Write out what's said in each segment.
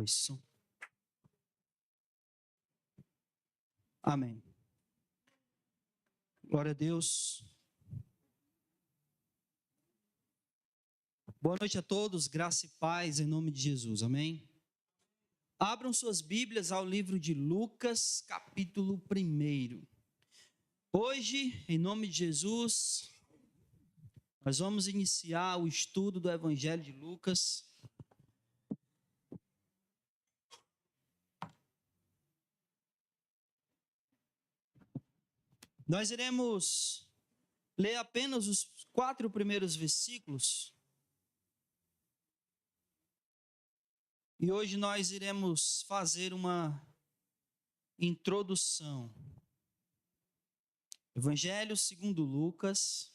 Isso. Amém. Glória a Deus. Boa noite a todos, graça e paz em nome de Jesus, amém? Abram suas Bíblias ao livro de Lucas, capítulo 1. Hoje, em nome de Jesus, nós vamos iniciar o estudo do Evangelho de Lucas. Nós iremos ler apenas os 4 primeiros versículos. E hoje nós iremos fazer uma introdução. Evangelho segundo Lucas,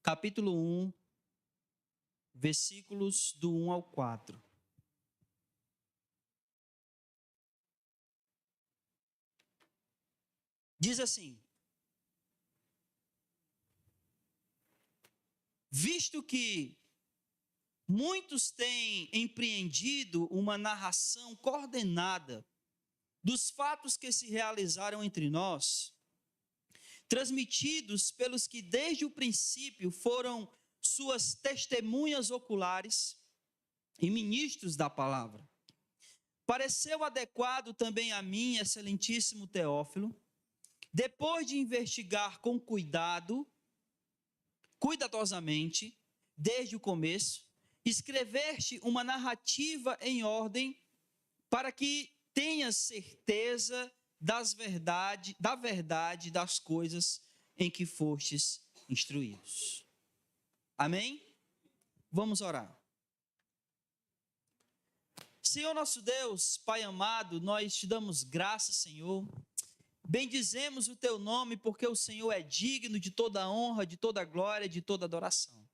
capítulo 1, versículos do 1 ao 4. Diz assim: visto que muitos têm empreendido uma narração coordenada dos fatos que se realizaram entre nós, transmitidos pelos que desde o princípio foram suas testemunhas oculares e ministros da palavra, pareceu adequado também a mim, excelentíssimo Teófilo, depois de investigar com cuidadosamente, desde o começo, escrever-te uma narrativa em ordem para que tenhas certeza da verdade das coisas em que fostes instruídos. Amém? Vamos orar. Senhor nosso Deus, Pai amado, nós te damos graças, Senhor. Bendizemos o teu nome, porque o Senhor é digno de toda honra, de toda glória, de toda adoração.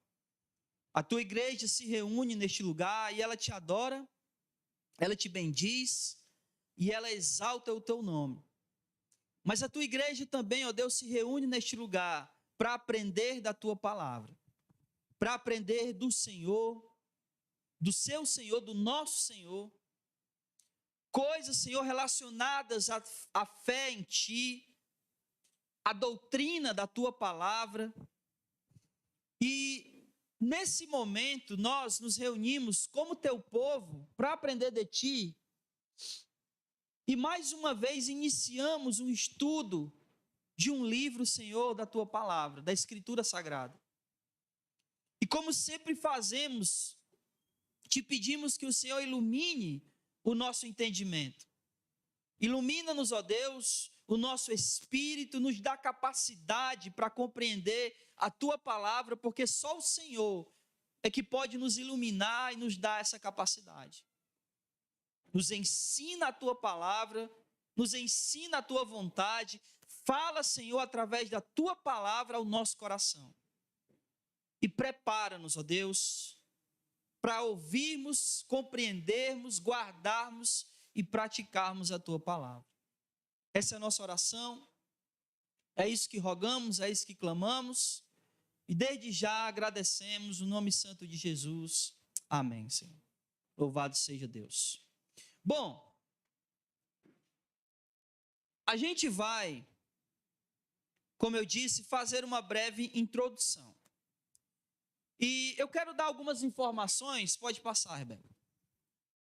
A tua igreja se reúne neste lugar e ela te adora, ela te bendiz e ela exalta o teu nome. Mas a tua igreja também, ó Deus, se reúne neste lugar para aprender da tua palavra, para aprender do Senhor, do seu Senhor, do nosso Senhor, coisas, Senhor, relacionadas à fé em Ti, à doutrina da Tua palavra. E nesse momento nós nos reunimos como Teu povo para aprender de Ti. E mais uma vez iniciamos um estudo de um livro, Senhor, da Tua palavra, da Escritura Sagrada. E como sempre fazemos, Te pedimos que o Senhor ilumine o nosso entendimento. Ilumina-nos, ó Deus, o nosso espírito, nos dá capacidade para compreender a Tua palavra, porque só o Senhor é que pode nos iluminar e nos dar essa capacidade. Nos ensina a Tua palavra, nos ensina a Tua vontade, fala, Senhor, através da Tua palavra ao nosso coração. E prepara-nos, ó Deus, para ouvirmos, compreendermos, guardarmos e praticarmos a Tua palavra. Essa é a nossa oração, é isso que rogamos, é isso que clamamos, e desde já agradecemos o nome santo de Jesus. Amém, Senhor. Louvado seja Deus. Bom, a gente vai, como eu disse, fazer uma breve introdução. E eu quero dar algumas informações, pode passar, Rebeca.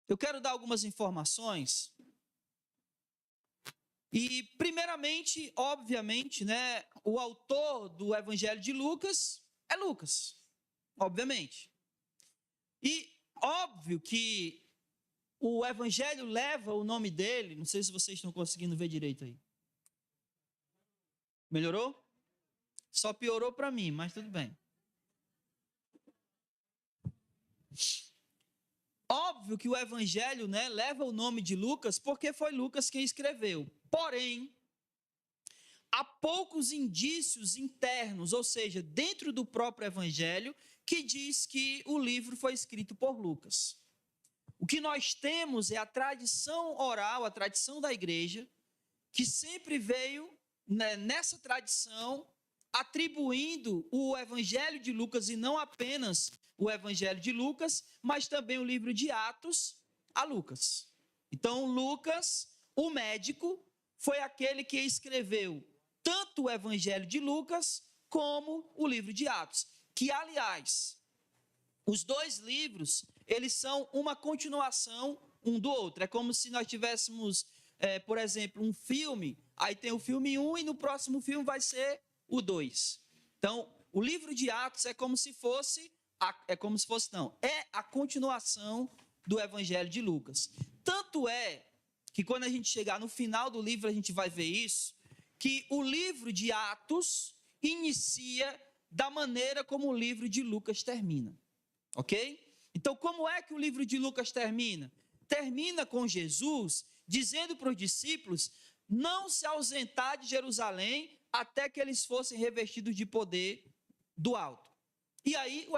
Eu quero dar algumas informações. E, primeiramente, obviamente, né, o autor do Evangelho de Lucas é Lucas, obviamente. E óbvio que o Evangelho leva o nome dele, não sei se vocês estão conseguindo ver direito aí. Melhorou? Só piorou para mim, mas tudo bem. Óbvio que o Evangelho, né, leva o nome de Lucas porque foi Lucas quem escreveu. Porém, há poucos indícios internos, ou seja, dentro do próprio Evangelho, que diz que o livro foi escrito por Lucas. O que nós temos é a tradição oral, a tradição da igreja, que sempre veio, né, nessa tradição, atribuindo o Evangelho de Lucas, e não apenas o Evangelho de Lucas, mas também o livro de Atos, a Lucas. Então, Lucas, o médico, foi aquele que escreveu tanto o Evangelho de Lucas como o livro de Atos, que, aliás, os dois livros, eles são uma continuação um do outro. É como se nós tivéssemos, por exemplo, um filme, aí tem o filme 1 e no próximo filme vai ser o 2. Então, o livro de Atos é a continuação do Evangelho de Lucas. Tanto é que quando a gente chegar no final do livro, a gente vai ver isso, que o livro de Atos inicia da maneira como o livro de Lucas termina. Ok? Então, como é que o livro de Lucas termina? Termina com Jesus dizendo para os discípulos não se ausentar de Jerusalém até que eles fossem revestidos de poder do alto. E aí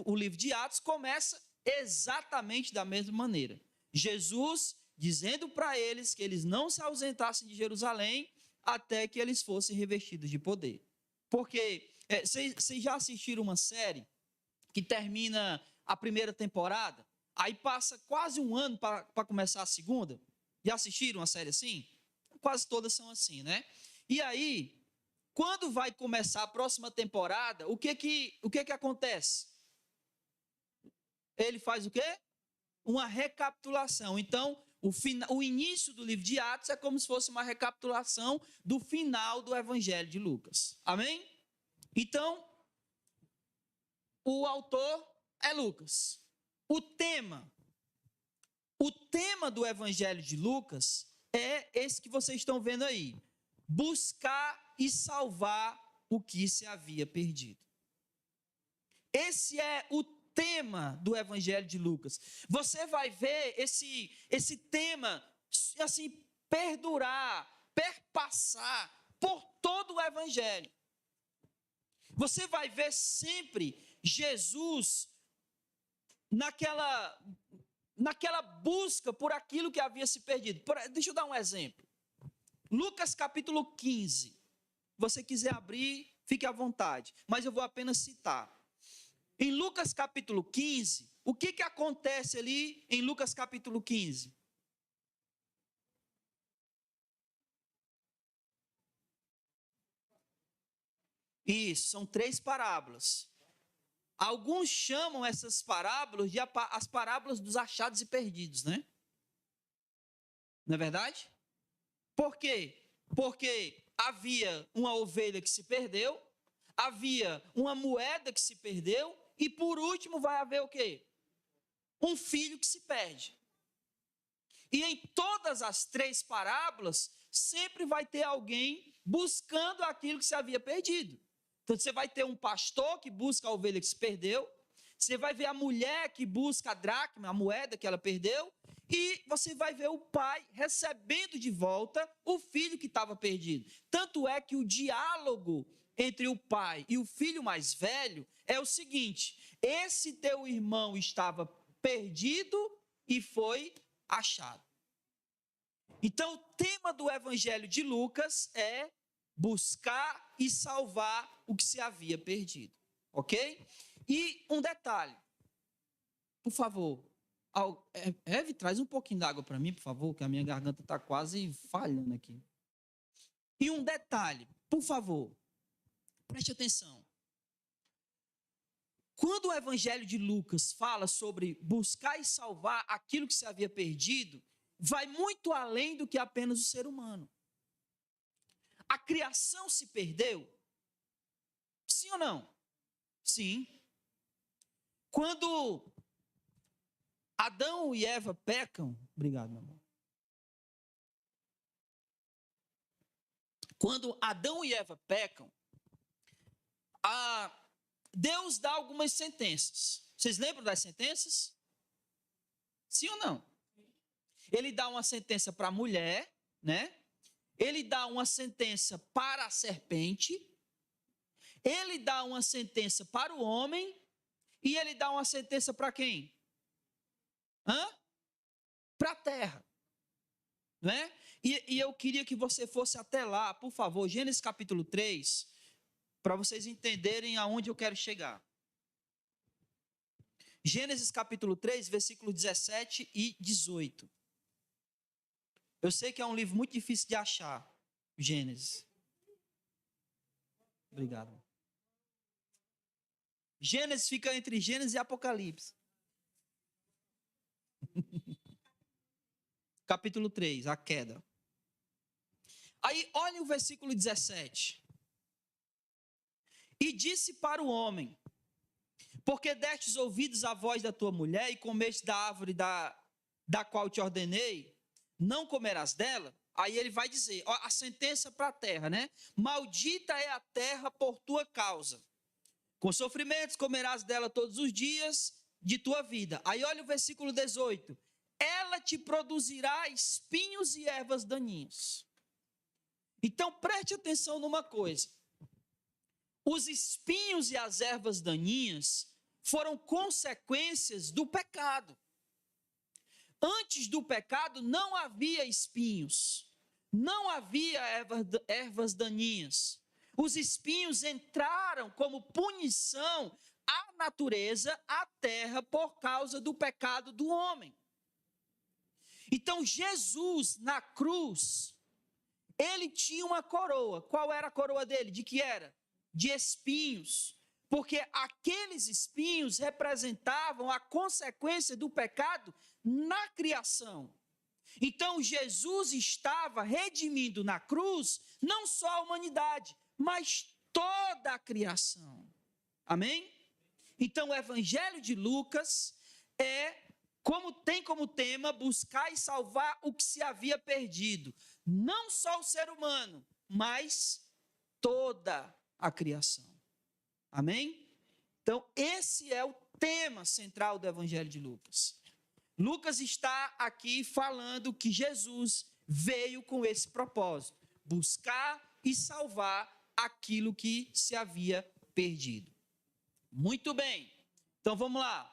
o livro de Atos começa exatamente da mesma maneira. Jesus dizendo para eles que eles não se ausentassem de Jerusalém até que eles fossem revestidos de poder. Porque vocês já assistiram uma série que termina a primeira temporada, aí passa quase um ano para começar a segunda? Já assistiram uma série assim? Quase todas são assim, né? E aí, quando vai começar a próxima temporada, o que acontece? Ele faz o quê? Uma recapitulação. Então, o início do livro de Atos é como se fosse uma recapitulação do final do Evangelho de Lucas. Amém? Então, o autor é Lucas. O tema do Evangelho de Lucas é esse que vocês estão vendo aí. Buscar e salvar o que se havia perdido. Esse é o tema do Evangelho de Lucas. Você vai ver esse tema assim perdurar, perpassar por todo o Evangelho. Você vai ver sempre Jesus naquela busca por aquilo que havia se perdido. Deixa eu dar um exemplo. Lucas capítulo 15. Se você quiser abrir, fique à vontade, mas eu vou apenas citar. Em Lucas capítulo 15, o que acontece ali em Lucas capítulo 15? Isso, são 3 parábolas. Alguns chamam essas parábolas de as parábolas dos achados e perdidos, né? Não é verdade? Por quê? Porque havia uma ovelha que se perdeu, havia uma moeda que se perdeu, e por último vai haver o quê? Um filho que se perde. E em todas as 3 parábolas, sempre vai ter alguém buscando aquilo que se havia perdido. Então, você vai ter um pastor que busca a ovelha que se perdeu, você vai ver a mulher que busca a dracma, a moeda que ela perdeu, e você vai ver o pai recebendo de volta o filho que estava perdido. Tanto é que o diálogo entre o pai e o filho mais velho é o seguinte: esse teu irmão estava perdido e foi achado. Então, o tema do Evangelho de Lucas é buscar e salvar o que se havia perdido, ok? E um detalhe, por favor, Eve, traz um pouquinho d'água para mim, por favor, que a minha garganta está quase falhando aqui. E um detalhe, por favor, preste atenção. Quando o Evangelho de Lucas fala sobre buscar e salvar aquilo que se havia perdido, vai muito além do que apenas o ser humano. A criação se perdeu? Sim ou não? Sim. Quando Adão e Eva pecam, obrigado, meu amor. Quando Adão e Eva pecam, Deus dá algumas sentenças. Vocês lembram das sentenças? Sim ou não? Ele dá uma sentença para a mulher, né? Ele dá uma sentença para a serpente, ele dá uma sentença para o homem, e ele dá uma sentença para quem? Para a terra. Né? E eu queria que você fosse até lá, por favor, Gênesis capítulo 3, para vocês entenderem aonde eu quero chegar. Gênesis capítulo 3, versículo 17 e 18. Eu sei que é um livro muito difícil de achar, Gênesis. Obrigado. Gênesis fica entre Gênesis e Apocalipse. Capítulo 3, a queda. Aí, olha o versículo 17. E disse para o homem: porque destes ouvidos a voz da tua mulher e comeste da árvore da qual te ordenei, não comerás dela. Aí ele vai dizer, ó, a sentença para a terra, né? Maldita é a terra por tua causa. Com sofrimentos comerás dela todos os dias de tua vida. Aí olha o versículo 18. Ela te produzirá espinhos e ervas daninhas. Então preste atenção numa coisa. Os espinhos e as ervas daninhas foram consequências do pecado. Antes do pecado não havia espinhos, não havia ervas daninhas. Os espinhos entraram como punição à natureza, à terra, por causa do pecado do homem. Então Jesus, na cruz, ele tinha uma coroa. Qual era a coroa dele? De que era? De espinhos. Porque aqueles espinhos representavam a consequência do pecado na criação. Então Jesus estava redimindo na cruz não só a humanidade, mas toda a criação. Amém? Então o Evangelho de Lucas tem como tema buscar e salvar o que se havia perdido. Não só o ser humano, mas toda a criação. Amém? Então esse é o tema central do Evangelho de Lucas. Lucas está aqui falando que Jesus veio com esse propósito, buscar e salvar aquilo que se havia perdido. Muito bem, então vamos lá.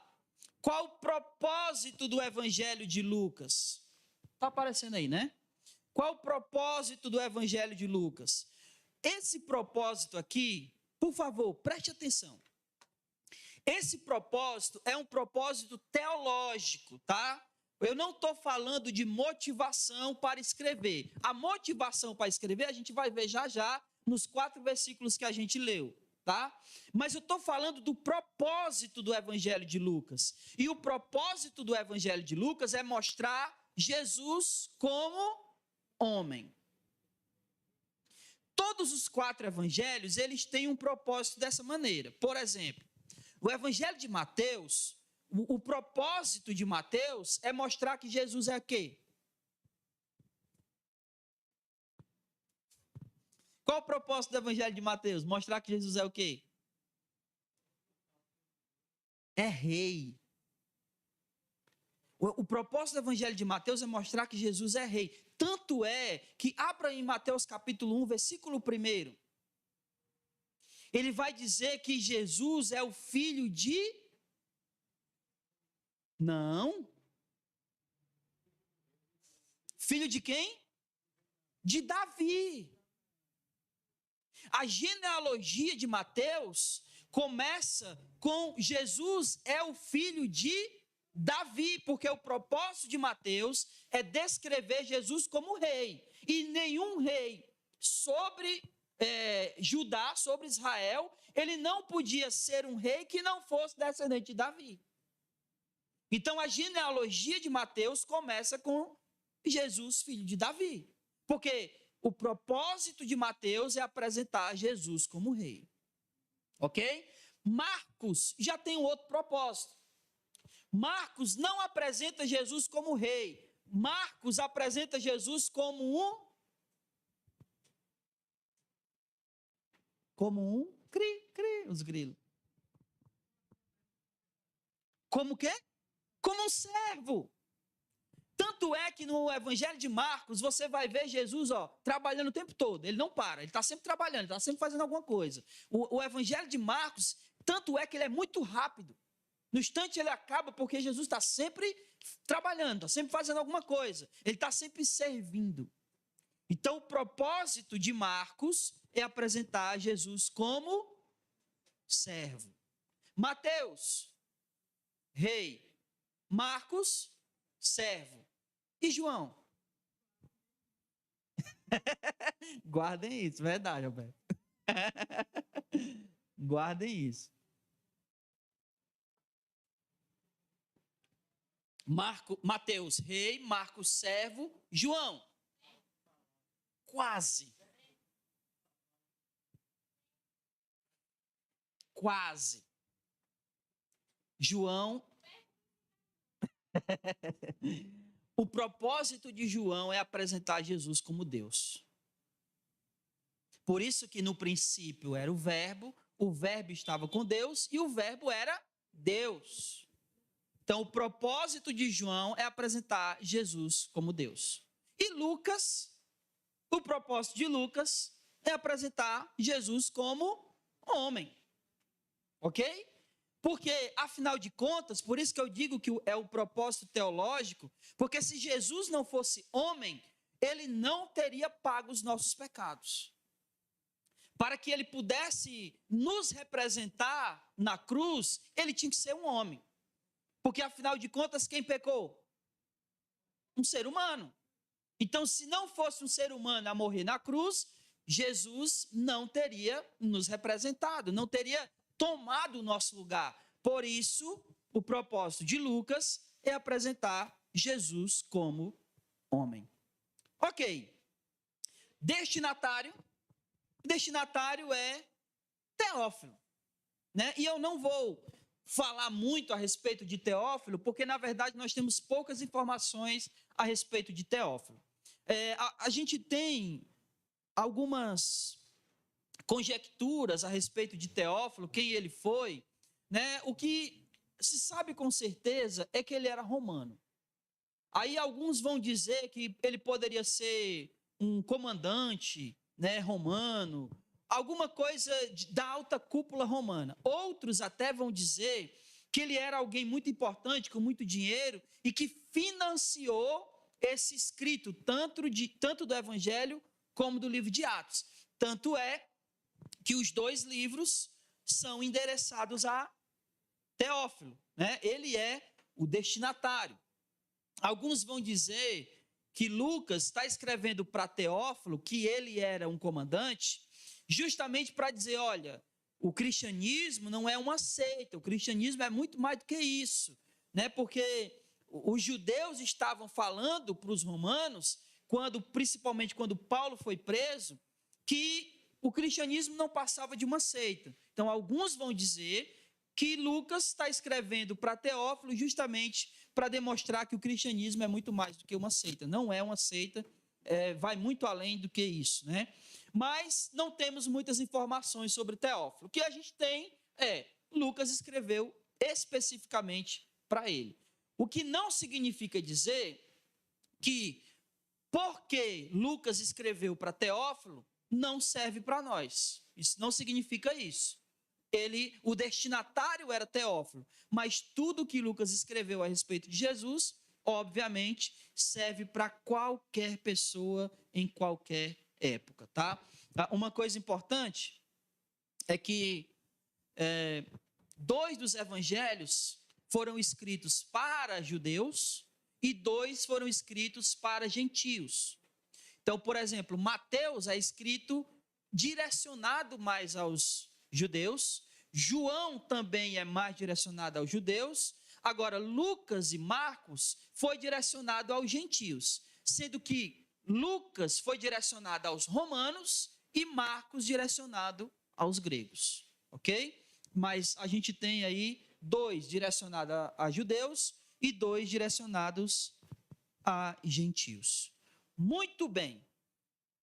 Qual o propósito do Evangelho de Lucas? Está aparecendo aí, né? Qual o propósito do Evangelho de Lucas? Esse propósito aqui, por favor, preste atenção. Esse propósito é um propósito teológico, tá? Eu não estou falando de motivação para escrever. A motivação para escrever a gente vai ver já já nos 4 versículos que a gente leu, tá? Mas eu estou falando do propósito do Evangelho de Lucas. E o propósito do Evangelho de Lucas é mostrar Jesus como homem. Todos os 4 evangelhos, eles têm um propósito dessa maneira. Por exemplo, o Evangelho de Mateus, o propósito de Mateus é mostrar que Jesus é o quê? Qual o propósito do Evangelho de Mateus? Mostrar que Jesus é o quê? É rei. O propósito do Evangelho de Mateus é mostrar que Jesus é rei. Tanto é que, abra em Mateus capítulo 1, versículo 1. Ele vai dizer que Jesus é o filho de... Não. Filho de quem? De Davi. A genealogia de Mateus começa com Jesus é o filho de Davi, porque o propósito de Mateus é descrever Jesus como rei. E nenhum rei sobre Judá, sobre Israel, ele não podia ser um rei que não fosse descendente de Davi. Então a genealogia de Mateus começa com Jesus, filho de Davi. Porque o propósito de Mateus é apresentar Jesus como rei. Ok? Marcos já tem um outro propósito. Marcos não apresenta Jesus como rei. Marcos apresenta Jesus como um os grilos. Como quê? Como um servo. Tanto é que no Evangelho de Marcos você vai ver Jesus trabalhando o tempo todo. Ele não para, ele está sempre trabalhando, ele está sempre fazendo alguma coisa. O Evangelho de Marcos, tanto é que ele é muito rápido. No instante ele acaba porque Jesus está sempre trabalhando, está sempre fazendo alguma coisa. Ele está sempre servindo. Então o propósito de Marcos é apresentar Jesus como servo. Mateus rei. Marcos, servo. E João? Guardem isso, verdade, Alberto. Guardem isso. Mateus, rei. Marcos, servo. João? Quase. Quase. João. O propósito de João é apresentar Jesus como Deus. Por isso que no princípio era o verbo estava com Deus e o verbo era Deus. Então o propósito de João é apresentar Jesus como Deus. E Lucas, o propósito de Lucas é apresentar Jesus como homem. Ok? Porque, afinal de contas, por isso que eu digo que é o propósito teológico, porque se Jesus não fosse homem, ele não teria pago os nossos pecados. Para que ele pudesse nos representar na cruz, ele tinha que ser um homem. Porque, afinal de contas, quem pecou? Um ser humano. Então, se não fosse um ser humano a morrer na cruz, Jesus não teria nos representado, não teria tomado o nosso lugar. Por isso, o propósito de Lucas é apresentar Jesus como homem. Ok. Destinatário é Teófilo, né? E eu não vou falar muito a respeito de Teófilo, porque na verdade nós temos poucas informações a respeito de Teófilo. A gente tem algumas conjecturas a respeito de Teófilo, quem ele foi, né? O que se sabe com certeza é que ele era romano. Aí alguns vão dizer que ele poderia ser um comandante, né, romano, alguma coisa da alta cúpula romana. Outros até vão dizer que ele era alguém muito importante, com muito dinheiro, e que financiou esse escrito, tanto do Evangelho como do livro de Atos. Tanto é que os dois livros são endereçados a Teófilo, né? Ele é o destinatário. Alguns vão dizer que Lucas está escrevendo para Teófilo que ele era um comandante, justamente para dizer, olha, o cristianismo não é uma seita, o cristianismo é muito mais do que isso, né? Porque os judeus estavam falando para os romanos, principalmente quando Paulo foi preso, que o cristianismo não passava de uma seita. Então, alguns vão dizer que Lucas está escrevendo para Teófilo justamente para demonstrar que o cristianismo é muito mais do que uma seita. Não é uma seita, vai muito além do que isso, né? Mas não temos muitas informações sobre Teófilo. O que a gente tem Lucas escreveu especificamente para ele. O que não significa dizer que porque Lucas escreveu para Teófilo, não serve para nós. Isso não significa isso. O destinatário era Teófilo, mas tudo que Lucas escreveu a respeito de Jesus, obviamente, serve para qualquer pessoa em qualquer época, tá? Uma coisa importante é que 2 dos evangelhos foram escritos para judeus e 2 foram escritos para gentios. Então, por exemplo, Mateus é escrito direcionado mais aos judeus, João também é mais direcionado aos judeus, agora Lucas e Marcos foi direcionado aos gentios, sendo que Lucas foi direcionado aos romanos e Marcos direcionado aos gregos, ok? Mas a gente tem aí 2 direcionados a judeus e 2 direcionados a gentios. Muito bem.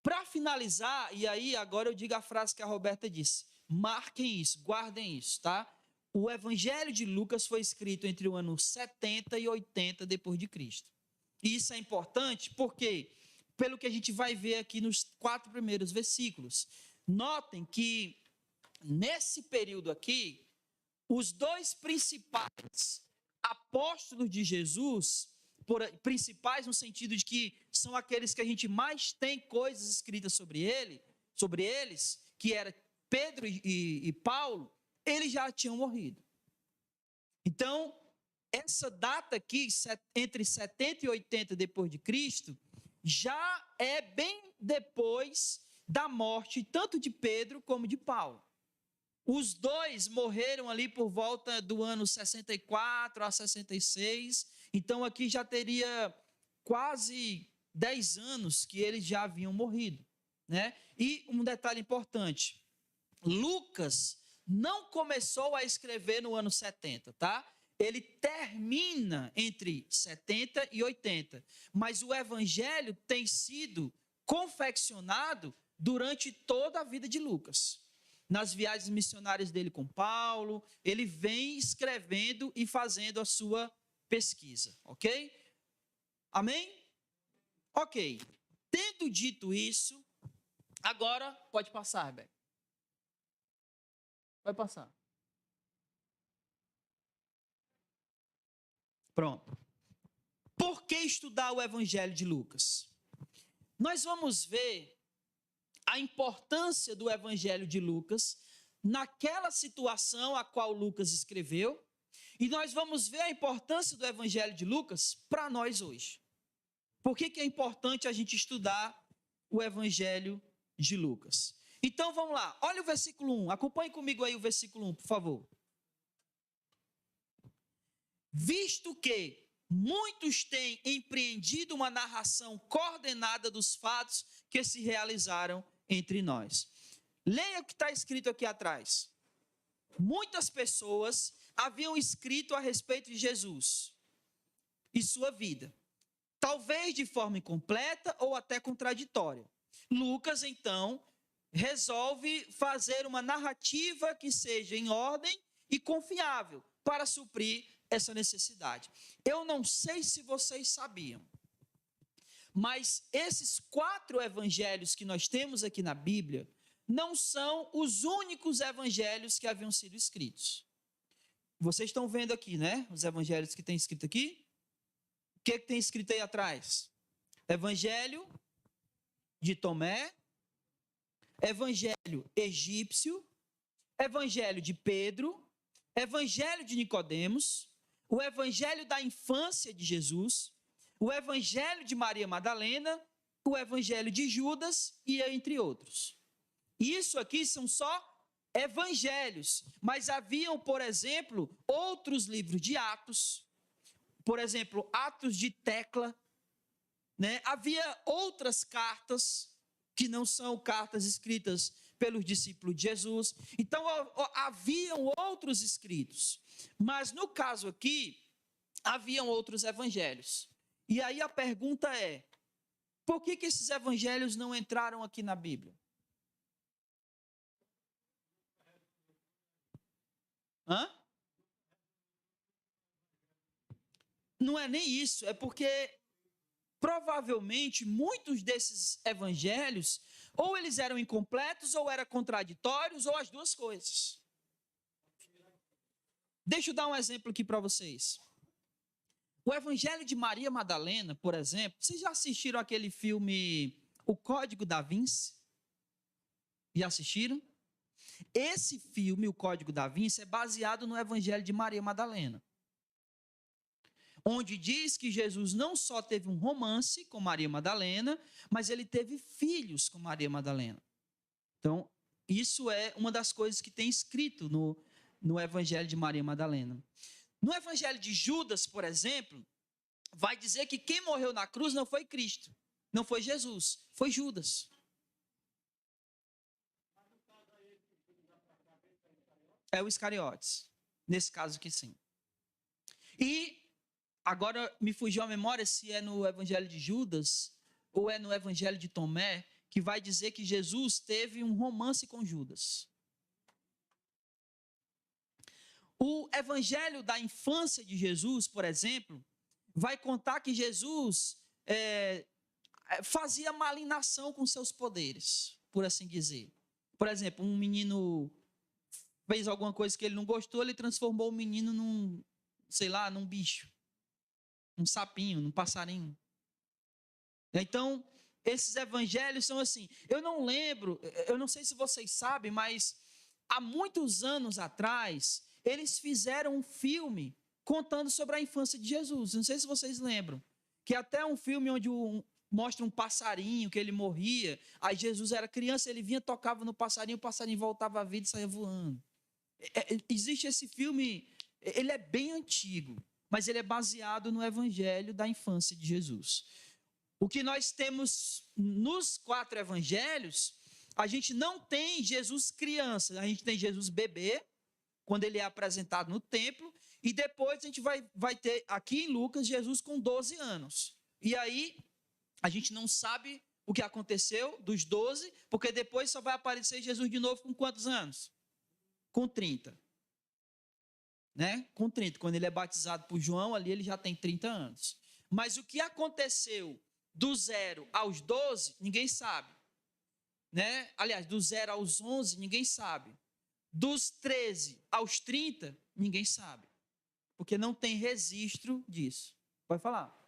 Para finalizar, e aí agora eu digo a frase que a Roberta disse, marquem isso, guardem isso, tá? O Evangelho de Lucas foi escrito entre o ano 70 e 80 depois de Cristo. E isso é importante porque, pelo que a gente vai ver aqui nos 4 primeiros versículos, notem que nesse período aqui, os 2 principais apóstolos de Jesus, principais no sentido de que são aqueles que a gente mais tem coisas escritas sobre eles, que era Pedro e Paulo, eles já tinham morrido. Então, essa data aqui, entre 70 e 80 depois de Cristo, já é bem depois da morte tanto de Pedro como de Paulo. Os dois morreram ali por volta do ano 64 a 66, então aqui já teria quase 10 anos que eles já haviam morrido, né? E um detalhe importante, Lucas não começou a escrever no ano 70, tá? Ele termina entre 70 e 80, mas o evangelho tem sido confeccionado durante toda a vida de Lucas. Nas viagens missionárias dele com Paulo, ele vem escrevendo e fazendo a sua pesquisa, ok? Amém? Ok. Tendo dito isso, agora pode passar, Rebeca. Vai passar. Pronto. Por que estudar o Evangelho de Lucas? Nós vamos ver a importância do Evangelho de Lucas naquela situação a qual Lucas escreveu, e nós vamos ver a importância do Evangelho de Lucas para nós hoje. Por que é importante a gente estudar o Evangelho de Lucas? Então vamos lá, olha o versículo 1, acompanhe comigo aí o versículo 1, por favor. Visto que muitos têm empreendido uma narração coordenada dos fatos que se realizaram entre nós. Leia o que está escrito aqui atrás. Muitas pessoas haviam escrito a respeito de Jesus e sua vida, talvez de forma incompleta ou até contraditória. Lucas, então, resolve fazer uma narrativa que seja em ordem e confiável para suprir essa necessidade. Eu não sei se vocês sabiam, mas esses 4 evangelhos que nós temos aqui na Bíblia não são os únicos evangelhos que haviam sido escritos. Vocês estão vendo aqui, né? Os evangelhos que tem escrito aqui. O que tem escrito aí atrás? Evangelho de Tomé, Evangelho egípcio, Evangelho de Pedro, Evangelho de Nicodemos, o Evangelho da infância de Jesus, o Evangelho de Maria Madalena, o Evangelho de Judas e entre outros. Isso aqui são só evangelhos, mas haviam, por exemplo, outros livros de Atos, por exemplo, Atos de Tecla, né? Havia outras cartas que não são cartas escritas pelos discípulos de Jesus. Então, haviam outros escritos. Mas, no caso aqui, haviam outros evangelhos. E aí a pergunta é, por que esses evangelhos não entraram aqui na Bíblia? Hã? Não é nem isso, é porque provavelmente muitos desses evangelhos, ou eles eram incompletos, ou eram contraditórios, ou as duas coisas. Deixa eu dar um exemplo aqui para vocês. O Evangelho de Maria Madalena, por exemplo, vocês já assistiram aquele filme O Código da Vinci? Já assistiram? Esse filme, O Código da Vinci, é baseado no Evangelho de Maria Madalena, onde diz que Jesus não só teve um romance com Maria Madalena, mas ele teve filhos com Maria Madalena. Então, isso é uma das coisas que tem escrito no Evangelho de Maria Madalena. No Evangelho de Judas, por exemplo, vai dizer que quem morreu na cruz não foi Cristo, não foi Jesus, foi Judas. É o Iscariotes, nesse caso aqui sim. E agora me fugiu a memória se é no Evangelho de Judas ou é no Evangelho de Tomé, que vai dizer que Jesus teve um romance com Judas. O Evangelho da infância de Jesus, por exemplo, vai contar que Jesus fazia malinação com seus poderes, por assim dizer. Por exemplo, um menino fez alguma coisa que ele não gostou, ele transformou o menino num bicho. Um sapinho, um passarinho. Então, esses evangelhos são assim. Eu não lembro, eu não sei se vocês sabem, mas há muitos anos atrás, eles fizeram um filme contando sobre a infância de Jesus. Não sei se vocês lembram, que até um filme onde mostra um passarinho, que ele morria, aí Jesus era criança, ele vinha, tocava no passarinho, o passarinho voltava à vida e saía voando. Existe esse filme, ele é bem antigo, mas ele é baseado no evangelho da infância de Jesus. O que nós temos nos 4 evangelhos, a gente não tem Jesus criança, a gente tem Jesus bebê, quando ele é apresentado no templo, e depois a gente vai ter aqui em Lucas Jesus com 12 anos. E aí a gente não sabe o que aconteceu dos 12, porque depois só vai aparecer Jesus de novo com quantos anos? Com 30. Né? Com 30. Quando ele é batizado por João, ali ele já tem 30 anos. Mas o que aconteceu do 0 aos 12, ninguém sabe. Né? Aliás, do 0 aos 11, ninguém sabe. Dos 13 aos 30, ninguém sabe. Porque não tem registro disso. Pode falar.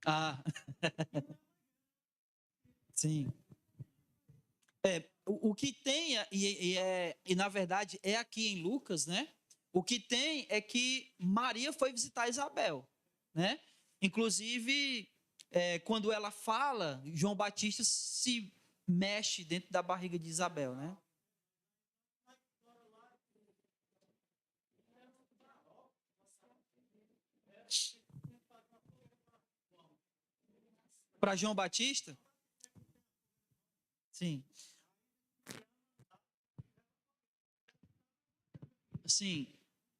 Ah, sim. O que tem, e na verdade é aqui em Lucas, né? O que tem é que Maria foi visitar Isabel, né? Inclusive, quando ela fala, João Batista se mexe dentro da barriga de Isabel, né? Para João Batista, sim. Sim.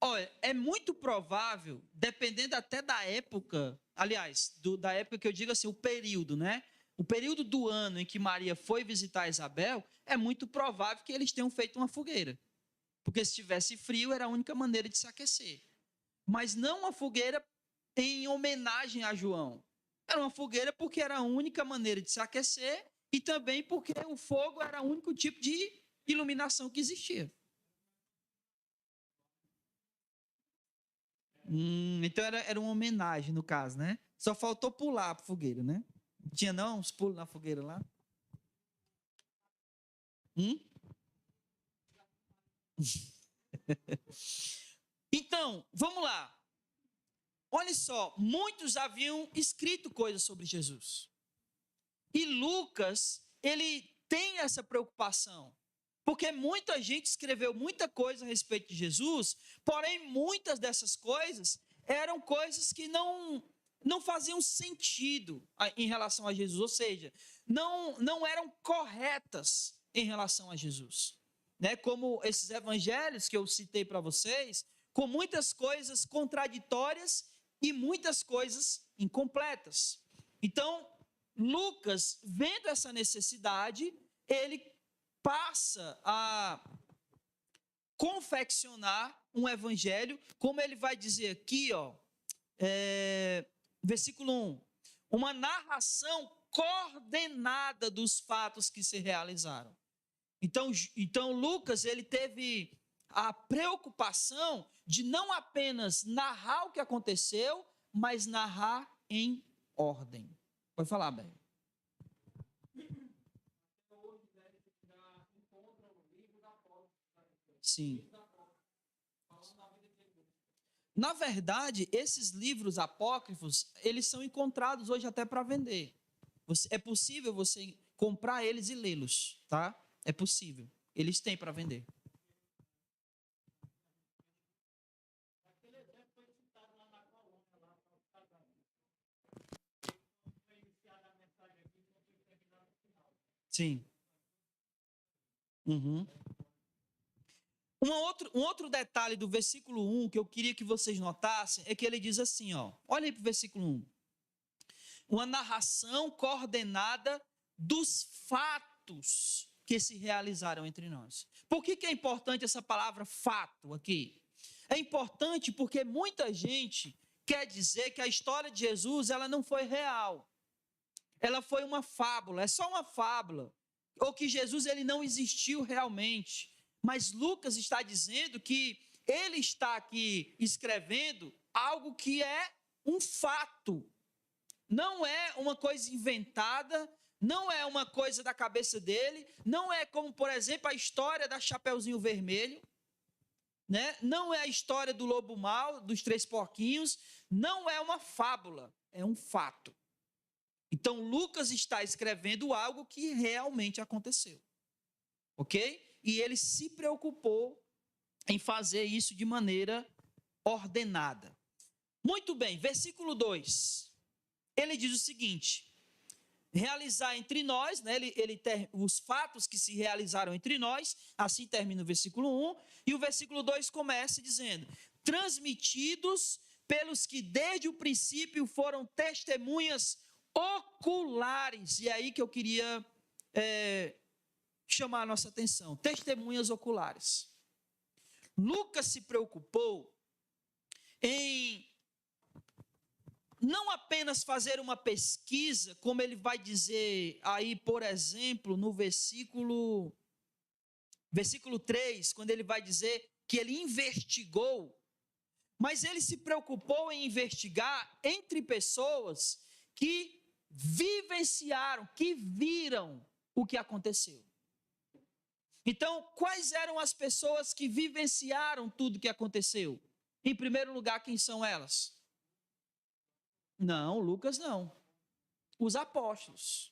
Olha, é muito provável, dependendo até da época, aliás, da época que eu digo assim, o período, né? O período do ano em que Maria foi visitar Isabel, é muito provável que eles tenham feito uma fogueira. Porque se tivesse frio, era a única maneira de se aquecer. Mas não uma fogueira em homenagem a João. Era uma fogueira porque era a única maneira de se aquecer e também porque o fogo era o único tipo de iluminação que existia. Então era uma homenagem, no caso, né? Só faltou pular a fogueira, né? Tinha não uns pulos na fogueira lá? Hum? Então, vamos lá. Olha só, muitos haviam escrito coisas sobre Jesus. E Lucas, ele tem essa preocupação. Porque muita gente escreveu muita coisa a respeito de Jesus, porém muitas dessas coisas eram coisas que não faziam sentido em relação a Jesus, ou seja, não eram corretas em relação a Jesus. Né? Como esses evangelhos que eu citei para vocês, com muitas coisas contraditórias e muitas coisas incompletas. Então, Lucas, vendo essa necessidade, ele passa a confeccionar um evangelho, como ele vai dizer aqui, ó, versículo 1, uma narração coordenada dos fatos que se realizaram. Então Lucas, ele teve a preocupação de não apenas narrar o que aconteceu, mas narrar em ordem. Pode falar, Ben. Sim. Na verdade, esses livros apócrifos, eles são encontrados hoje até para vender. É possível você comprar eles e lê-los, tá? É possível. Eles têm para vender. Sim. Uhum. Um outro detalhe do versículo 1 que eu queria que vocês notassem é que ele diz assim, ó. Olha aí para o versículo 1. Uma narração coordenada dos fatos que se realizaram entre nós. Por que é importante essa palavra fato aqui? É importante porque muita gente quer dizer que a história de Jesus ela não foi real. ela foi uma fábula, é só uma fábula, ou que Jesus ele não existiu realmente. Mas Lucas está dizendo que ele está aqui escrevendo algo que é um fato. Não é uma coisa inventada, não é uma coisa da cabeça dele, não é como, por exemplo, a história da Chapeuzinho Vermelho, né? Não é a história do lobo mau, dos 3 porquinhos, não é uma fábula, é um fato. Então, Lucas está escrevendo algo que realmente aconteceu, ok? E ele se preocupou em fazer isso de maneira ordenada. Muito bem, versículo 2. Ele diz o seguinte: realizar entre nós, né, os fatos que se realizaram entre nós, assim termina o versículo 1, e o versículo 2 começa dizendo: transmitidos pelos que desde o princípio foram testemunhas oculares. E é aí que eu queria chamar a nossa atenção, testemunhas oculares. Lucas se preocupou em não apenas fazer uma pesquisa, como ele vai dizer aí, por exemplo, no versículo 3, quando ele vai dizer que ele investigou, mas ele se preocupou em investigar entre pessoas que vivenciaram, que viram o que aconteceu. Então, quais eram as pessoas que vivenciaram tudo o que aconteceu? Em primeiro lugar, quem são elas? Não, Lucas não. Os apóstolos.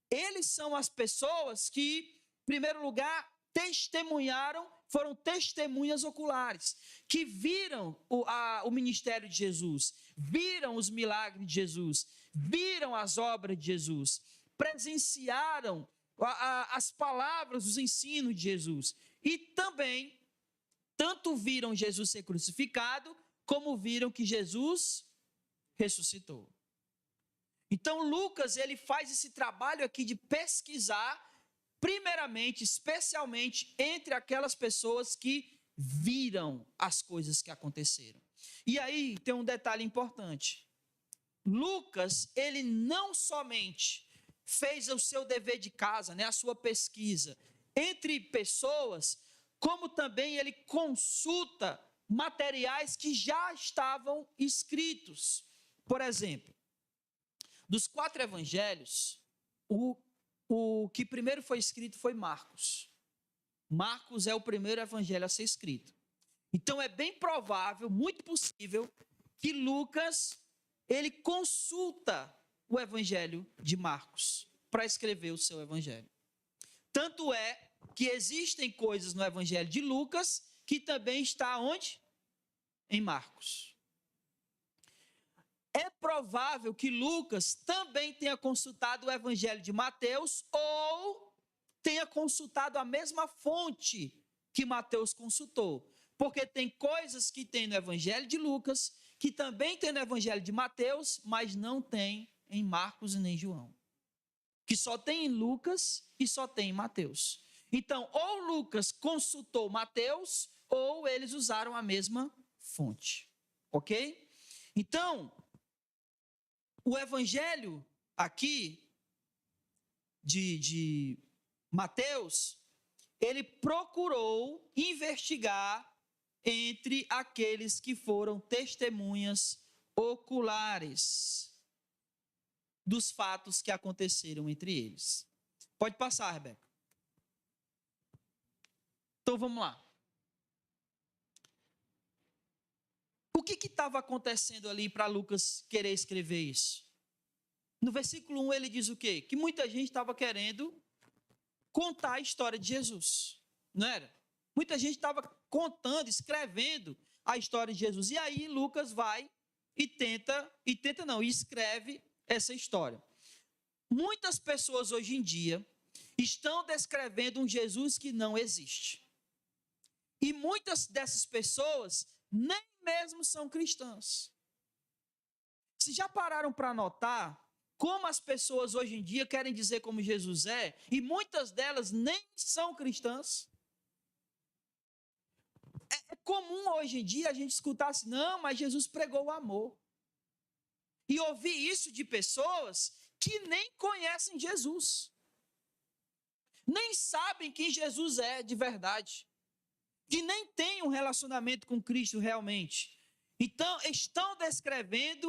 Eles são as pessoas que, em primeiro lugar, testemunharam, foram testemunhas oculares, que viram o ministério de Jesus, viram os milagres de Jesus, viram as obras de Jesus, presenciaram as palavras, os ensinos de Jesus. E também, tanto viram Jesus ser crucificado, como viram que Jesus ressuscitou. Então, Lucas, ele faz esse trabalho aqui de pesquisar, primeiramente, especialmente, entre aquelas pessoas que viram as coisas que aconteceram. E aí, tem um detalhe importante. Lucas, ele não somente fez o seu dever de casa, né, a sua pesquisa entre pessoas, como também ele consulta materiais que já estavam escritos. Por exemplo, dos 4 evangelhos, o que primeiro foi escrito foi Marcos. Marcos é o primeiro evangelho a ser escrito. Então é bem provável, muito possível, que Lucas ele consulta o evangelho de Marcos para escrever o seu evangelho. Tanto é que existem coisas no evangelho de Lucas que também está onde? Em Marcos. É provável que Lucas também tenha consultado o evangelho de Mateus ou tenha consultado a mesma fonte que Mateus consultou. Porque tem coisas que tem no evangelho de Lucas, que também tem no evangelho de Mateus, mas não tem em Marcos e nem João. Que só tem em Lucas e só tem em Mateus. Então, ou Lucas consultou Mateus, ou eles usaram a mesma fonte. Ok? Então, o evangelho aqui de Mateus, ele procurou investigar entre aqueles que foram testemunhas oculares dos fatos que aconteceram entre eles. Pode passar, Rebeca. Então vamos lá. O que estava acontecendo ali para Lucas querer escrever isso? No versículo 1 ele diz o quê? Que muita gente estava querendo contar a história de Jesus, não era? Muita gente estava contando, escrevendo a história de Jesus. E aí Lucas vai e escreve essa história. Muitas pessoas hoje em dia estão descrevendo um Jesus que não existe. E muitas dessas pessoas nem mesmo são cristãs. Vocês já pararam para notar como as pessoas hoje em dia querem dizer como Jesus é, e muitas delas nem são cristãs? É comum hoje em dia a gente escutar assim, não, mas Jesus pregou o amor. E ouvir isso de pessoas que nem conhecem Jesus, nem sabem quem Jesus é de verdade, que nem têm um relacionamento com Cristo realmente. Então, estão descrevendo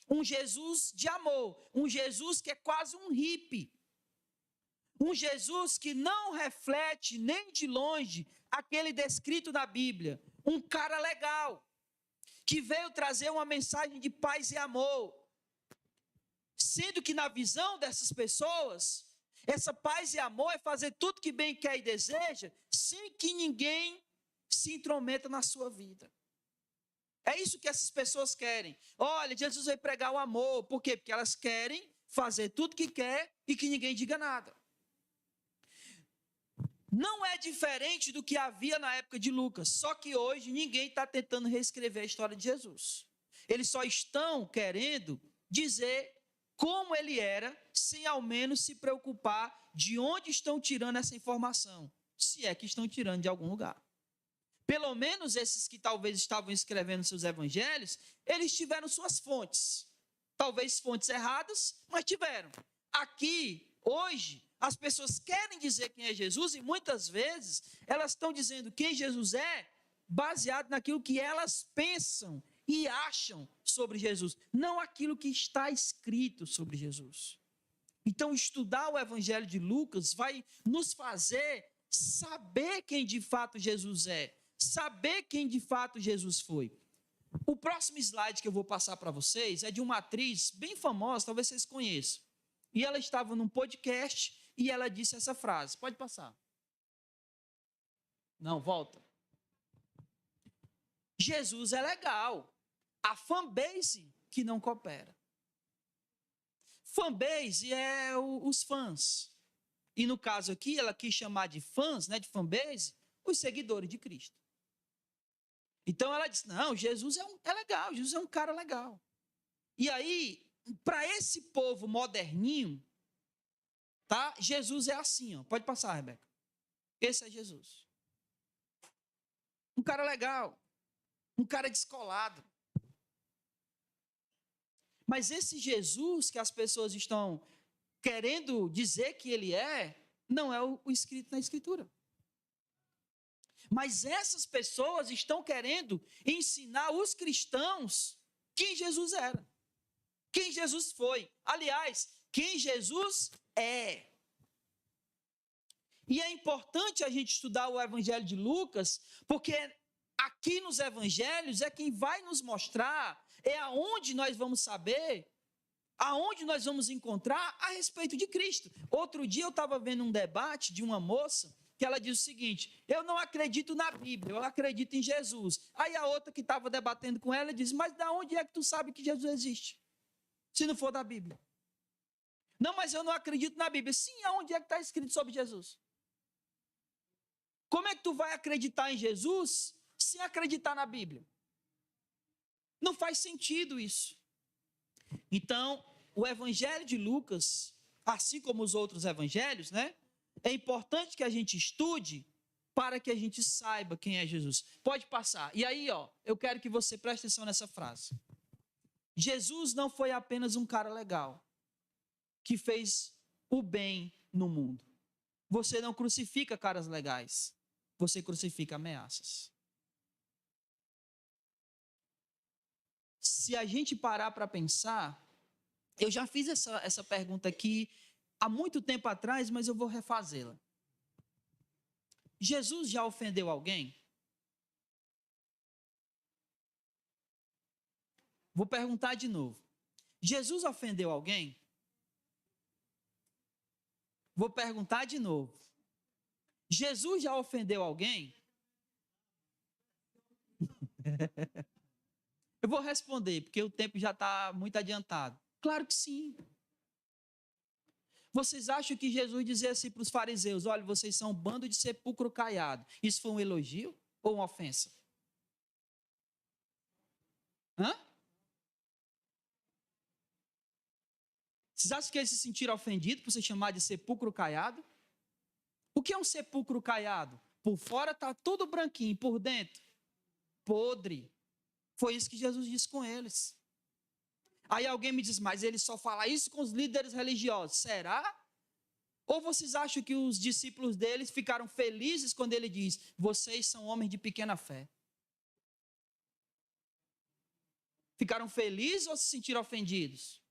um Jesus de amor, um Jesus que é quase um hippie, um Jesus que não reflete nem de longe aquele descrito na Bíblia, um cara legal, que veio trazer uma mensagem de paz e amor, sendo que na visão dessas pessoas, essa paz e amor é fazer tudo que bem quer e deseja, sem que ninguém se intrometa na sua vida. É isso que essas pessoas querem. Olha, Jesus veio pregar o amor. Por quê? Porque elas querem fazer tudo que quer e que ninguém diga nada. Não é diferente do que havia na época de Lucas, só que hoje ninguém está tentando reescrever a história de Jesus. Eles só estão querendo dizer como ele era, sem ao menos se preocupar de onde estão tirando essa informação, se é que estão tirando de algum lugar. Pelo menos esses que talvez estavam escrevendo seus evangelhos, eles tiveram suas fontes. Talvez fontes erradas, mas tiveram. Aqui, hoje, as pessoas querem dizer quem é Jesus e muitas vezes elas estão dizendo quem Jesus é baseado naquilo que elas pensam e acham sobre Jesus, não aquilo que está escrito sobre Jesus. Então, estudar o Evangelho de Lucas vai nos fazer saber quem de fato Jesus é, saber quem de fato Jesus foi. O próximo slide que eu vou passar para vocês é de uma atriz bem famosa, talvez vocês conheçam. E ela estava num podcast e ela disse essa frase. Pode passar. Não, volta. Jesus é legal. A fanbase que não coopera. Fanbase é os fãs. E no caso aqui, ela quis chamar de fãs, né, de fanbase, os seguidores de Cristo. Então ela disse, não, Jesus é legal, Jesus é um cara legal. E aí, para esse povo moderninho, tá? Jesus é assim, ó. Pode passar, Rebeca. Esse é Jesus. Um cara legal, um cara descolado. Mas esse Jesus que as pessoas estão querendo dizer que ele é, não é o escrito na Escritura. Mas essas pessoas estão querendo ensinar os cristãos quem Jesus era, quem Jesus foi. Aliás, quem Jesus é. E é importante a gente estudar o Evangelho de Lucas, porque aqui nos Evangelhos é quem vai nos mostrar, é aonde nós vamos saber, aonde nós vamos encontrar a respeito de Cristo. Outro dia eu estava vendo um debate de uma moça, que ela diz o seguinte, eu não acredito na Bíblia, eu acredito em Jesus. Aí a outra que estava debatendo com ela diz, mas da onde é que tu sabe que Jesus existe? Se não for da Bíblia. Não, mas eu não acredito na Bíblia. Sim, aonde é que está escrito sobre Jesus? Como é que tu vai acreditar em Jesus sem acreditar na Bíblia? Não faz sentido isso. Então, o Evangelho de Lucas, assim como os outros evangelhos, né? É importante que a gente estude para que a gente saiba quem é Jesus. Pode passar. E aí, ó, eu quero que você preste atenção nessa frase. Jesus não foi apenas um cara legal que fez o bem no mundo. Você não crucifica caras legais. Você crucifica ameaças. Se a gente parar para pensar, eu já fiz essa pergunta aqui há muito tempo atrás, mas eu vou refazê-la. Jesus já ofendeu alguém? Vou perguntar de novo. Jesus ofendeu alguém? Vou perguntar de novo. Jesus já ofendeu alguém? Eu vou responder, porque o tempo já está muito adiantado. Claro que sim. Vocês acham que Jesus dizia assim para os fariseus, olha, vocês são um bando de sepulcro caiado. Isso foi um elogio ou uma ofensa? Hã? Vocês acham que eles se sentiram ofendidos por ser chamado de sepulcro caiado? O que é um sepulcro caiado? Por fora está tudo branquinho, por dentro, podre. Foi isso que Jesus disse com eles. Aí alguém me diz, mas ele só fala isso com os líderes religiosos. Será? Ou vocês acham que os discípulos deles ficaram felizes quando ele diz, vocês são homens de pequena fé? Ficaram felizes ou se sentiram ofendidos?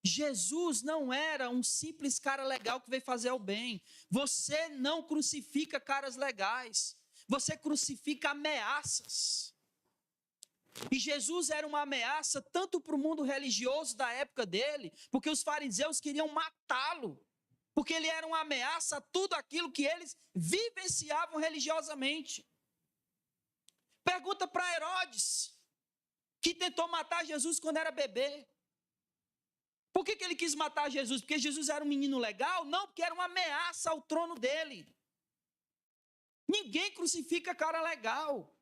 Jesus não era um simples cara legal que veio fazer o bem. Você não crucifica caras legais. Você crucifica ameaças. E Jesus era uma ameaça tanto para o mundo religioso da época dele, porque os fariseus queriam matá-lo, porque ele era uma ameaça a tudo aquilo que eles vivenciavam religiosamente. Pergunta para Herodes, que tentou matar Jesus quando era bebê. Por que ele quis matar Jesus? Porque Jesus era um menino legal? Não, porque era uma ameaça ao trono dele. Ninguém crucifica cara legal.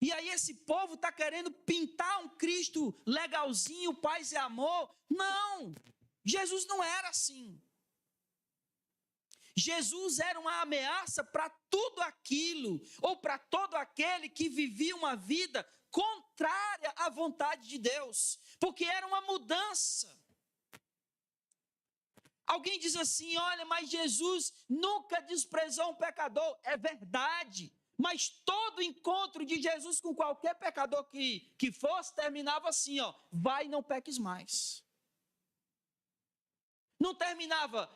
E aí esse povo está querendo pintar um Cristo legalzinho, paz e amor. Não, Jesus não era assim. Jesus era uma ameaça para tudo aquilo, ou para todo aquele que vivia uma vida contrária à vontade de Deus, porque era uma mudança. Alguém diz assim, olha, mas Jesus nunca desprezou um pecador. É verdade, mas todo encontro de Jesus com qualquer pecador que fosse, terminava assim, ó, vai e não peques mais. Não terminava,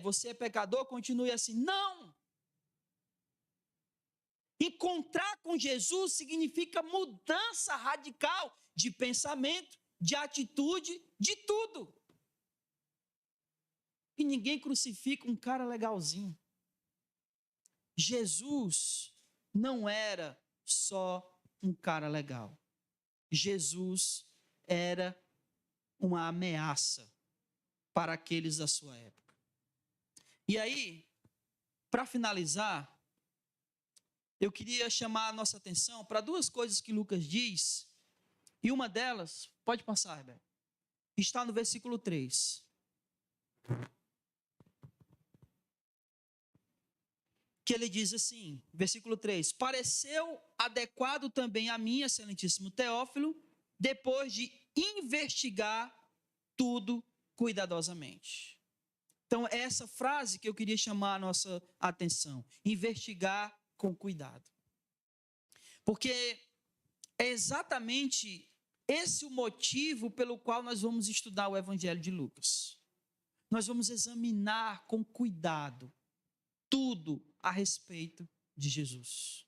você é pecador, continue assim. Não! Encontrar com Jesus significa mudança radical de pensamento, de atitude, de tudo. E ninguém crucifica um cara legalzinho. Jesus não era só um cara legal. Jesus era uma ameaça para aqueles da sua época. E aí, para finalizar, eu queria chamar a nossa atenção para duas coisas que Lucas diz, e uma delas, pode passar, Rebeca, está no versículo 3. Que ele diz assim, versículo 3, pareceu adequado também a mim, excelentíssimo Teófilo, depois de investigar tudo cuidadosamente. Então, é essa frase que eu queria chamar a nossa atenção, investigar com cuidado. Porque é exatamente esse o motivo pelo qual nós vamos estudar o Evangelho de Lucas. Nós vamos examinar com cuidado tudo a respeito de Jesus.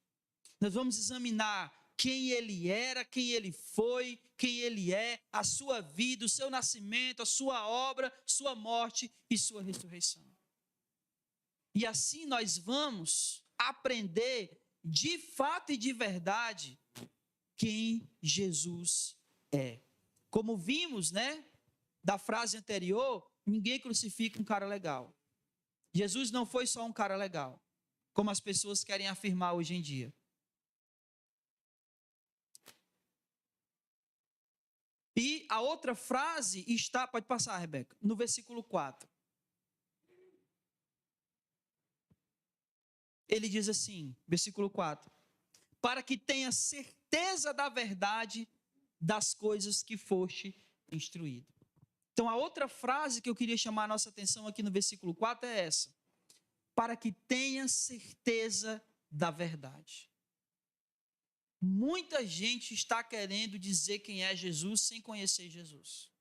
Nós vamos examinar quem ele era, quem ele foi, quem ele é, a sua vida, o seu nascimento, a sua obra, sua morte e sua ressurreição. E assim nós vamos aprender de fato e de verdade quem Jesus é. Como vimos, né, da frase anterior, ninguém crucifica um cara legal. Jesus não foi só um cara legal, como as pessoas querem afirmar hoje em dia. E a outra frase está, pode passar, Rebeca, no versículo 4. Ele diz assim, versículo 4, para que tenha certeza da verdade das coisas que foste instruído. Então, a outra frase que eu queria chamar a nossa atenção aqui no versículo 4 é essa, para que tenha certeza da verdade. Muita gente está querendo dizer quem é Jesus sem conhecer Jesus.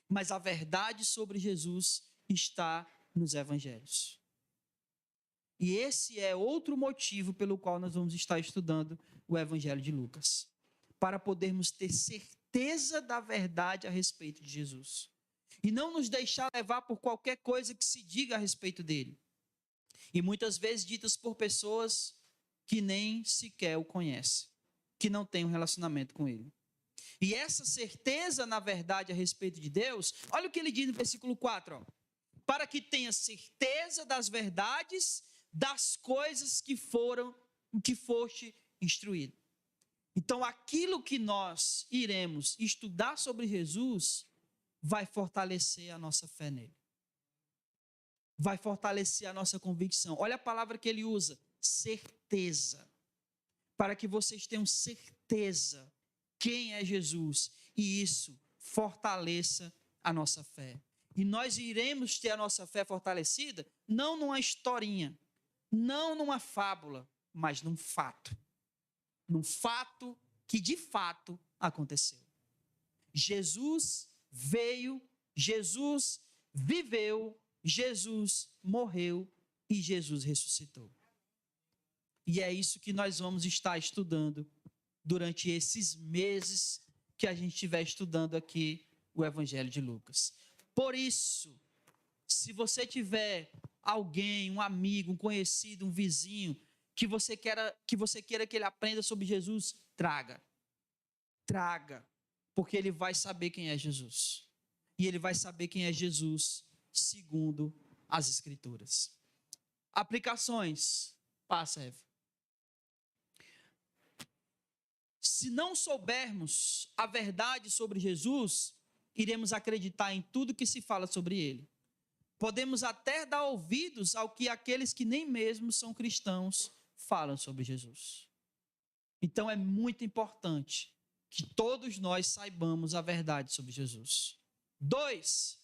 Mas a verdade sobre Jesus está nos evangelhos. E esse é outro motivo pelo qual nós vamos estar estudando o Evangelho de Lucas. Para podermos ter certeza da verdade a respeito de Jesus. E não nos deixar levar por qualquer coisa que se diga a respeito dele. E muitas vezes ditas por pessoas que nem sequer o conhecem, que não têm um relacionamento com ele. E essa certeza, na verdade, a respeito de Deus, olha o que ele diz no versículo 4, ó, para que tenha certeza das verdades, das coisas que foste instruído. Então, aquilo que nós iremos estudar sobre Jesus vai fortalecer a nossa fé nele. Vai fortalecer a nossa convicção. Olha a palavra que ele usa, certeza. Para que vocês tenham certeza quem é Jesus, e isso fortaleça a nossa fé. E nós iremos ter a nossa fé fortalecida, não numa historinha, não numa fábula, mas num fato. Num fato que de fato aconteceu. Jesus veio, Jesus viveu, Jesus morreu e Jesus ressuscitou. E é isso que nós vamos estar estudando durante esses meses que a gente estiver estudando aqui o Evangelho de Lucas. Por isso, se você tiver alguém, um amigo, um conhecido, um vizinho, que você queira que ele aprenda sobre Jesus, traga. Traga, porque ele vai saber quem é Jesus. E ele vai saber quem é Jesus segundo as Escrituras. Aplicações. Passa, Eva. Se não soubermos a verdade sobre Jesus, iremos acreditar em tudo que se fala sobre ele. Podemos até dar ouvidos ao que aqueles que nem mesmo são cristãos falam sobre Jesus. Então é muito importante que todos nós saibamos a verdade sobre Jesus. 2.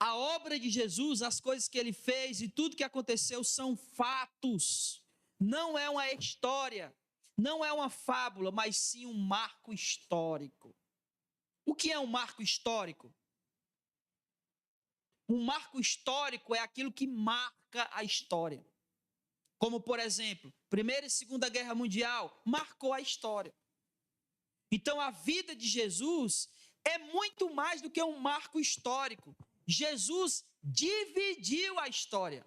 A obra de Jesus, as coisas que ele fez e tudo que aconteceu são fatos. Não é uma história, não é uma fábula, mas sim um marco histórico. O que é um marco histórico? Um marco histórico é aquilo que marca a história. Como, por exemplo, Primeira e Segunda Guerra Mundial marcou a história. Então, a vida de Jesus é muito mais do que um marco histórico. Jesus dividiu a história.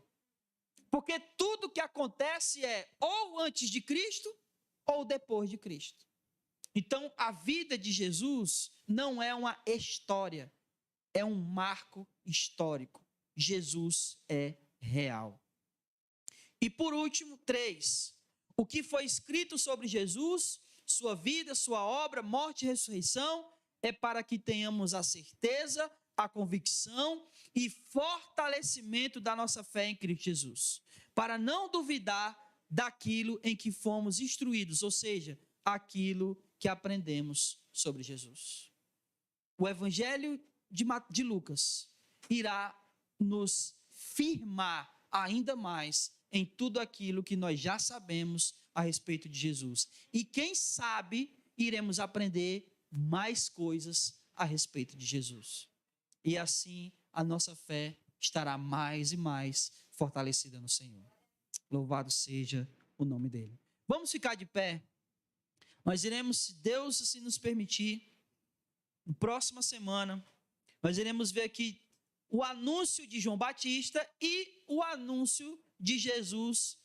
Porque tudo que acontece é ou antes de Cristo ou depois de Cristo. Então, a vida de Jesus não é uma história, é um marco histórico. Jesus é real. E por último, 3. O que foi escrito sobre Jesus, sua vida, sua obra, morte e ressurreição, é para que tenhamos a certeza, a convicção e fortalecimento da nossa fé em Cristo Jesus. Para não duvidar daquilo em que fomos instruídos, ou seja, aquilo que aprendemos sobre Jesus. O Evangelho de Lucas irá nos firmar ainda mais em tudo aquilo que nós já sabemos a respeito de Jesus. E quem sabe, iremos aprender mais coisas a respeito de Jesus. E assim, a nossa fé estará mais e mais fortalecida no Senhor. Louvado seja o nome dele. Vamos ficar de pé. Nós iremos, se Deus assim nos permitir, na próxima semana, nós iremos ver aqui o anúncio de João Batista e o anúncio de Jesus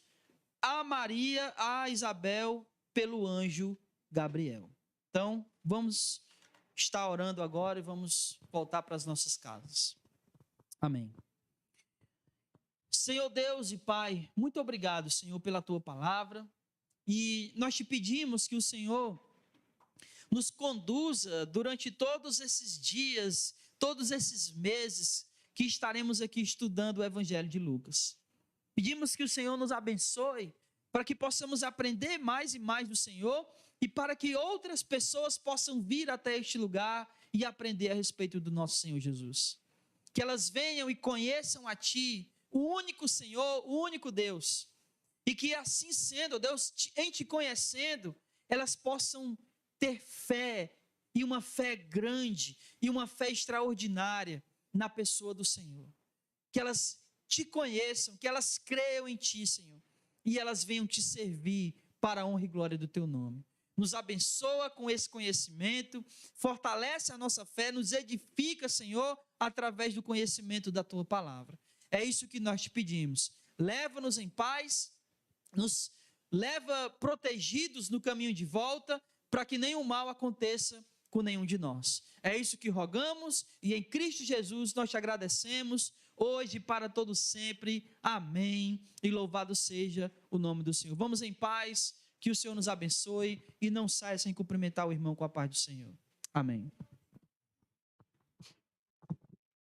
a Maria, a Isabel, pelo anjo Gabriel. Então, vamos estar orando agora e vamos voltar para as nossas casas. Amém. Senhor Deus e Pai, muito obrigado, Senhor, pela Tua palavra. E nós te pedimos que o Senhor nos conduza durante todos esses dias, todos esses meses que estaremos aqui estudando o Evangelho de Lucas. Pedimos que o Senhor nos abençoe para que possamos aprender mais e mais do Senhor e para que outras pessoas possam vir até este lugar e aprender a respeito do nosso Senhor Jesus. Que elas venham e conheçam a Ti, o único Senhor, o único Deus. E que assim sendo, Deus, em Te conhecendo, elas possam ter fé, e uma fé grande, e uma fé extraordinária na pessoa do Senhor. Que elas Te conheçam, que elas creiam em Ti, Senhor, e elas venham Te servir para a honra e glória do Teu nome. Nos abençoa com esse conhecimento, fortalece a nossa fé, nos edifica, Senhor, através do conhecimento da Tua palavra. É isso que nós Te pedimos. Leva-nos em paz, nos leva protegidos no caminho de volta, para que nenhum mal aconteça com nenhum de nós. É isso que rogamos e em Cristo Jesus nós Te agradecemos, hoje e para todo sempre. Amém. E louvado seja o nome do Senhor. Vamos em paz, que o Senhor nos abençoe e não saia sem cumprimentar o irmão com a paz do Senhor. Amém.